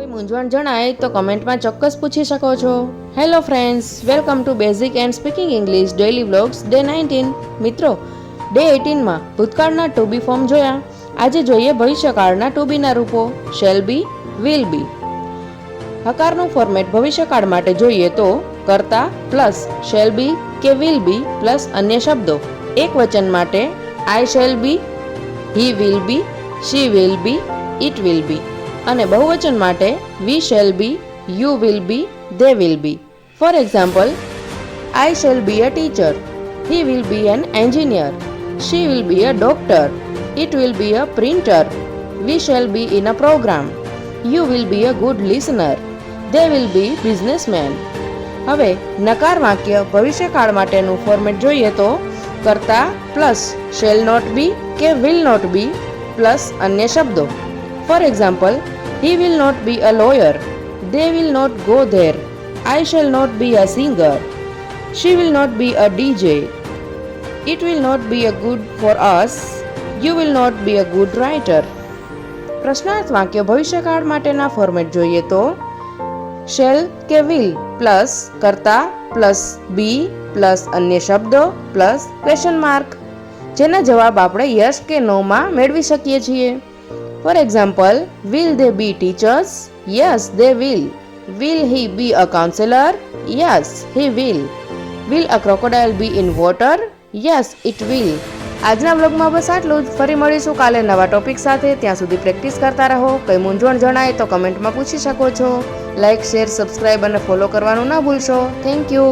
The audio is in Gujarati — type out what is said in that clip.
કોઈ મૂંઝવણ જણાય તો કમેન્ટમાં ચોક્કસ પૂછી શકો છો. Hello friends, welcome to basic and speaking English daily vlogs day 19. મિત્રો, ડે 18માં ભૂતકાળના ટુ બી ફોર્મ જોયા. આજે જોઈએ ભવિષ્યકાળના ટુ બીના રૂપો શેલ બી, વિલ બી. હકારનું ફોર્મેટ ભવિષ્યકાળ માટે જોઈએ તો કર્તા પ્લસ શેલ બી કે વિલ બી પ્લસ અન્ય શબ્દો. એક વચન માટે I shall be, he will be, she will be, it will be. અને બહુવચન માટે we shall be, you will be, they will be. For example, I shall be a teacher, he will be an engineer, she will be a doctor, it will be a printer, we shall be in a programme, you will be a good listener, they will be businessman. હવે નકાર વાક્ય ભવિષ્યકાળ માટેનું ફોર્મેટ જોઈએ તો કર્તા પ્લસ શેલ નોટ બી કે વિલ નોટ બી પ્લસ અન્ય શબ્દો. For example, he will not be a lawyer, they will not go there, I shall not be a singer, she will not be a DJ, it will not be a good for us, you will not be a good writer. પ્રશ્નાર્થ વાક્ય ભવિષ્યકાળ માટેના ફોર્મેટ જોઈએ તો શેલ કે વિલ પ્લસ કર્તા પ્લસ બી પ્લસ અન્ય શબ્દો પ્લસ ક્વેશ્ચન માર્ક, જેના જવાબ આપણે યસ કે નો માં મેળવી શકીએ છીએ. For example, will they be teachers? Yes, they will. Will he be a counselor? Yes, he will. Will a crocodile be in water? Yes, it will. આજના વ્લોગમાં બસ આટલું જ. ફરી મળીશું કાલે નવા ટોપિક સાથે. ત્યાં સુધી પ્રેક્ટિસ કરતા રહો. કંઈ મૂંઝવણ જણાય તો કમેન્ટમાં પૂછી શકો છો. લાઇક, શેર, સબસ્ક્રાઇબ અને ફોલો કરવાનું ના ભૂલશો. Thank you.